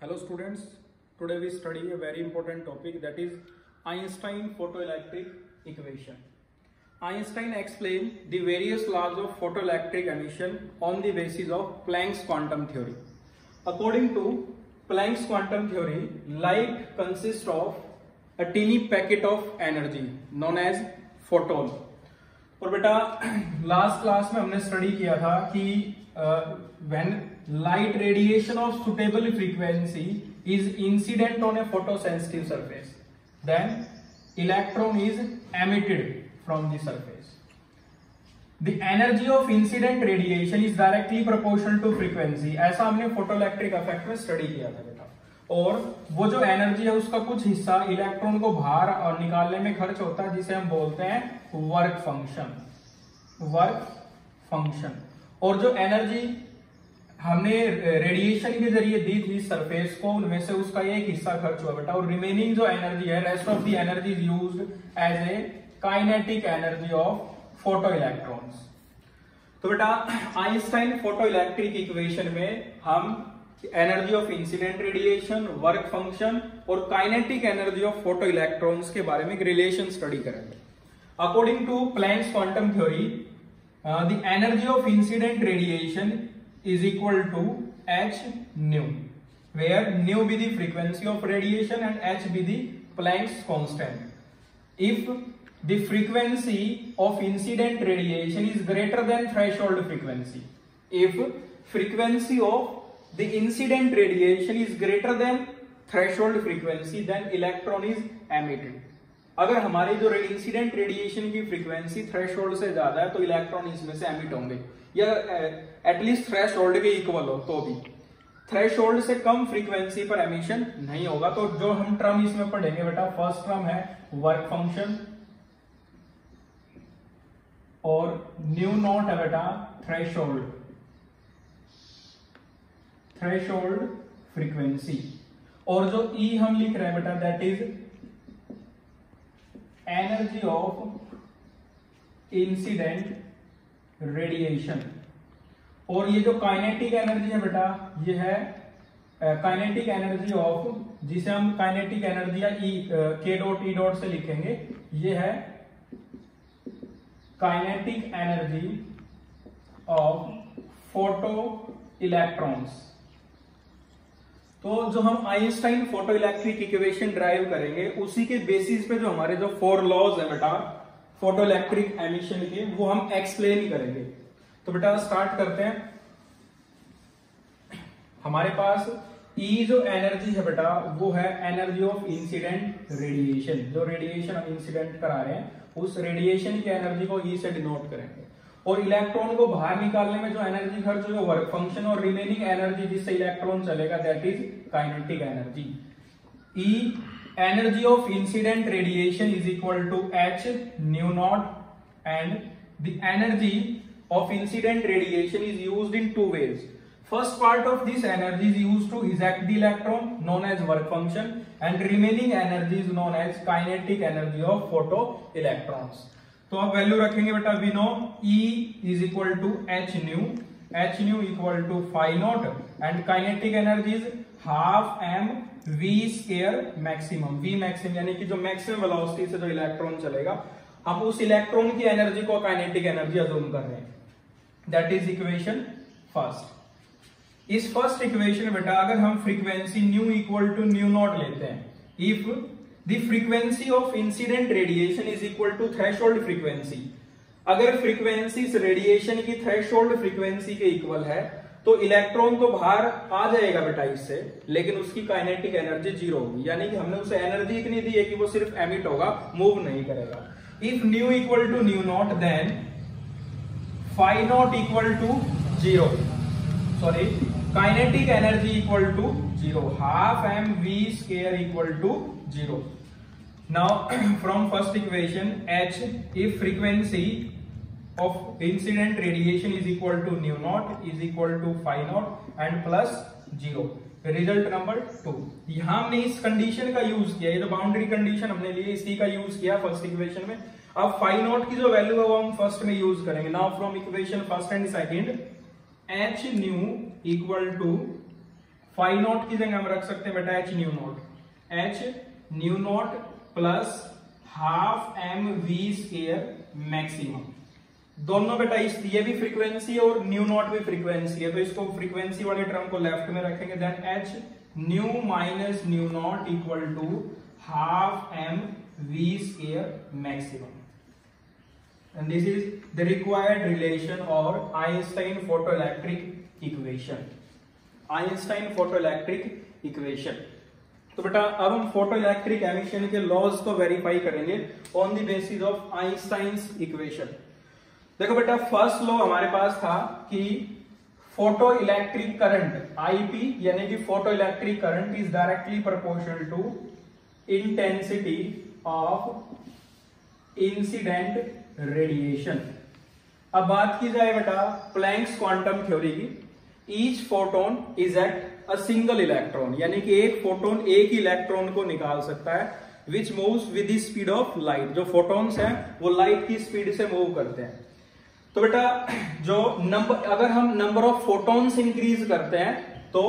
Hello students, today we study a very important topic, that is Einstein photoelectric equation. Einstein explained the various laws of photoelectric emission on the basis of Planck's quantum theory. According to Planck's quantum theory, light consists of a teeny packet of energy known as photon. और बेटा last class में हमने study किया था कि when light radiation of suitable frequency is incident on a photosensitive surface, then electron is emitted from the surface. The energy of incident radiation is directly proportional to frequency. ऐसा हमने photoelectric effect में study किया था बेटा। और वो जो energy है उसका कुछ हिस्सा इलेक्ट्रॉन को बाहर और निकालने में खर्च होता है, जिसे हम बोलते हैं वर्क फंक्शन। और जो एनर्जी हमने रेडिएशन के जरिए दी थी सरफेस को, उनमें से उसका एक हिस्सा खर्च हुआ बेटा, और रिमेनिंग जो एनर्जी है, rest of the energy is used as a kinetic energy of photo electrons. तो बेटा आइंस्टाइन फोटो इलेक्ट्रिक इक्वेशन में हम energy of incident radiation, work function और kinetic energy of photo electrons के बारे में एक रिलेशन स्टडी करेंगे। According to Planck's quantum theory, the energy of incident radiation is equal to h nu, where nu be the frequency of radiation and h be the Planck's constant. If the frequency of incident radiation is greater than threshold frequency, if frequency of the incident radiation is greater than threshold frequency, then electron is emitted. अगर हमारी जो incident radiation की frequency threshold से ज्यादा है तो electron इसमें से एमिट होंगे, या एटलीस्ट थ्रेशोल्ड के इक्वल हो तो भी। थ्रेशोल्ड से कम फ्रीक्वेंसी पर एमिशन नहीं होगा। तो जो हम टर्म इसमें पढ़ेंगे बेटा, फर्स्ट टर्म है वर्क फंक्शन और न्यू नॉट है बेटा थ्रेशोल्ड फ्रीक्वेंसी, और जो ई हम लिख रहे हैं बेटा that is energy of incident radiation. और ये जो काइनेटिक एनर्जी है बेटा, ये है काइनेटिक एनर्जी ऑफ, जिसे हम काइनेटिक एनर्जी या के डॉट ई डॉट से लिखेंगे, ये है kinetic energy of photo electrons. तो जो हम Einstein photoelectric equation drive करेंगे, उसी के बेसिस पे जो हमारे जो 4 लॉज है बेटा फोटो इलेक्ट्रिक एमिशन के, वो हम एक्सप्लेन करेंगे। तो बेटा स्टार्ट करते हैं। हमारे पास ई जो एनर्जी है बेटा, वो है एनर्जी ऑफ इंसिडेंट रेडिएशन। जो रेडिएशन हम इंसिडेंट करा रहे हैं, उस रेडिएशन की एनर्जी को ई से डिनोट करेंगे। और इलेक्ट्रॉन को बाहर निकालने में जो एनर्जी खर्च हुई, वर्क फंक्शन, और रिमेनिंग एनर्जी जिससे इलेक्ट्रॉन चलेगा, that is kinetic energy. E energy of incident radiation is equal to h nu naught, and the energy of incident radiation is used in 2 ways. First part of this energy is used to eject the electron, known as work function, and remaining energy is known as kinetic energy of photo electrons. तो अब value रखेंगे बेटा, we know E is equal to h nu equal to phi naught, and kinetic energy is half m v square maximum, v maximum यानी कि जो maximum velocity से जो electron चलेगा, हम उस इलेक्ट्रॉन की एनर्जी को काइनेटिक एनर्जी अज्यूम कर रहे हैं। That is equation first. इस फर्स्ट इक्वेशन में बेटा अगर हम frequency nu equal to nu naught लेते हैं, if the frequency of incident radiation is equal to threshold frequency, अगर फ्रीक्वेंसी इस रेडिएशन की थ्रेशोल्ड फ्रीक्वेंसी के इक्वल है, तो इलेक्ट्रॉन तो बाहर आ जाएगा बेटा इससे, लेकिन उसकी काइनेटिक एनर्जी 0 होगी, यानी कि हमने उसे एनर्जी इतनी दी है कि वो सिर्फ एमिट होगा, मूव नहीं करेगा। If nu equal to nu naught, then phi naught equal to 0, sorry, kinetic energy equal to 0, half m v square equal to 0. Now from first equation, h, if frequency of incident radiation is equal to nu naught is equal to phi naught and plus 0, result number 2। यहां हमने इस condition का use किया, ये जो boundary condition हमने ली, इसी का यूज किया फर्स्ट इक्वेशन में। अब फाई नॉट की जो वैल्यू है वो हम फर्स्ट में यूज करेंगे। Now from equation first and second, h nu equal to phi naught की जगह हम रख सकते हैं बेटा h nu naught, h nu naught plus half m v square maximum. दोनों बेटा ये भी फ्रीक्वेंसी है और न्यू नॉट भी फ्रीक्वेंसी है, तो इसको फ्रीक्वेंसी वाले टर्म को लेफ्ट में रखेंगे। Then h nu minus nu naught equal to half m v square maximum, and this is the required relation or Einstein photoelectric equation, Einstein photoelectric equation। तो बेटा अब हम फोटोइलेक्ट्रिक एमिशन के laws को verify करेंगे on the basis of Einstein's equation. देखो बेटा first law हमारे पास था कि फोटो इलेक्ट्रिक करंट आईपी यानी कि photo electric current is directly proportional to intensity of incident radiation. अब बात की जाए बेटा प्लैंक्स क्वांटम थ्योरी की, each photon is at a single electron, यानी कि एक फोटोन एक ही इलेक्ट्रॉन को निकाल सकता है, विच moves with the speed of light. जो फोटोन्स हैं वो लाइट की स्पीड से मूव करते हैं। तो बेटा जो अगर हम नंबर ऑफ फोटोन्स इंक्रीज करते हैं तो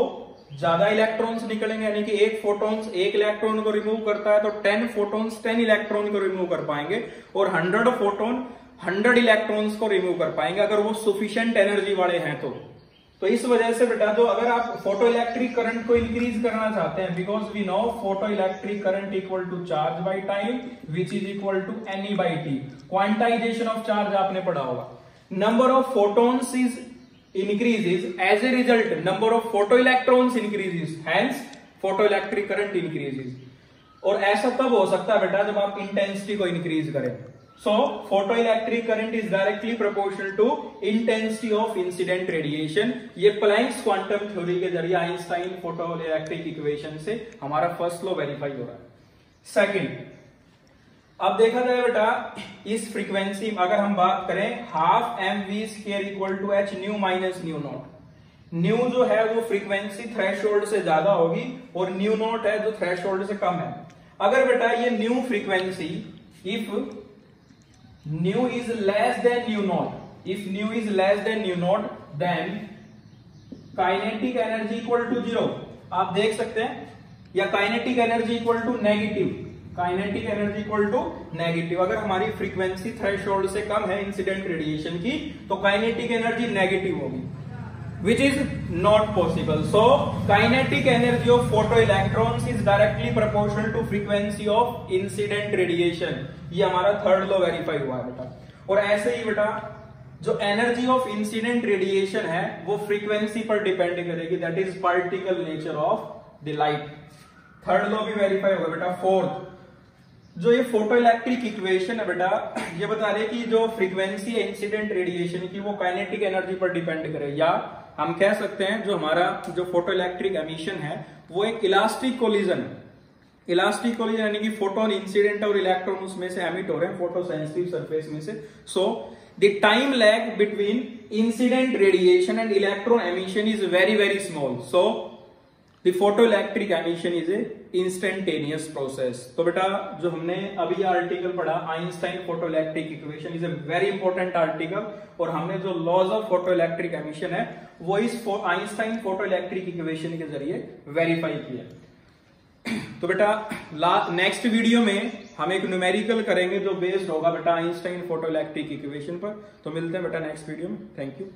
ज्यादा इलेक्ट्रॉन्स निकलेंगे, यानी कि एक फोटोन्स एक इलेक्ट्रॉन को रिमूव करता है तो 10 फोटोन्स 10 इलेक्ट्रॉन को रिमूव कर पाएंगे, और 100 फोटोन 100 इलेक्ट्रॉन्स को रिमूव कर पाएंगे अगर वो सफिशिएंट एनर्जी वाले हैं तो इस वजह से बेटा जो अगर आप फोटो इलेक्ट्रिक करंट को इंक्रीज करना चाहते हैं, because we know photo electric current equal to charge by time which is equal to n by t, quantization of charge आपने पढ़ा होगा। Number of photons is increases, as a result number of photoelectrons increases, hence photoelectric current increases। और ऐसा तब हो सकता है बेटा जब आप इंटेंसिटी को इंक्रीज करें। सो photoelectric current is directly proportional to intensity of incident radiation। ये प्लैंक्स क्वांटम थ्योरी के जरिए आइंस्टाइन फोटोइलेक्ट्रिक इक्वेशन से हमारा फर्स्ट लॉ वेरीफाई हो रहा है। सेकंड, अब देखा जाए बेटा इस फ्रीक्वेंसी अगर हम बात करें half m v square equal to h nu minus nu naught. Nu जो है वो फ्रीक्वेंसी थ्रेशोल्ड से ज्यादा होगी और न्यू नॉट है जो थ्रेशोल्ड से कम है। अगर बेटा ये nu frequency if nu is less than nu naught, if nu is less than nu naught then kinetic energy equal to 0 आप देख सकते हैं, या kinetic energy equal to negative, kinetic energy equal to negative. अगर हमारी frequency threshold से कम है incident radiation की तो काइनेटिक एनर्जी नेगेटिव होगी, which is not possible. So kinetic energy of photo electrons is directly proportional to frequency of incident radiation. ये हमारा third law verify हुआ है बेटा। और ऐसे ही बेटा जो एनर्जी ऑफ इंसिडेंट रेडिएशन है वो फ्रीक्वेंसी पर डिपेंड करेगी, that is particle nature of the light. Third law भी वेरीफाई होगा बेटा। फोर्थ, जो ये फोटो इलेक्ट्रिक इक्वेशन है बेटा ये बता रहे कि जो फ्रीक्वेंसी है इंसिडेंट रेडिएशन की वो काइनेटिक एनर्जी पर डिपेंड करे, या हम कह सकते हैं जो हमारा जो फोटो इलेक्ट्रिक एमिशन है वो एक इलास्टिक कोलिजन है। इलास्टिक कोलिजन यानी कि फोटोन इंसिडेंट और इलेक्ट्रॉन उसमें से एमिट हो रहे हैं फोटो सेंसिटिव सरफेस में से। So the time lag between incident radiation and electron emission is very very small. So The photoelectric emission is a instantaneous process। तो बेटा जो हमने अभी आर्टिकल पढ़ा Einstein photoelectric equation is a very important article, और हमने जो laws of photoelectric emission है वो इस आइंस्टाइन फोटोइलेक्ट्रिक इक्वेशन के जरिए वेरीफाई किया। तो बेटा नेक्स्ट वीडियो में हम एक न्यूमेरिकल करेंगे जो बेस्ड होगा बेटा आइंस्टाइन फोटोइलेक्ट्रिक इक्वेशन पर। तो मिलते हैं बेटा नेक्स्ट वीडियो में। Thank you.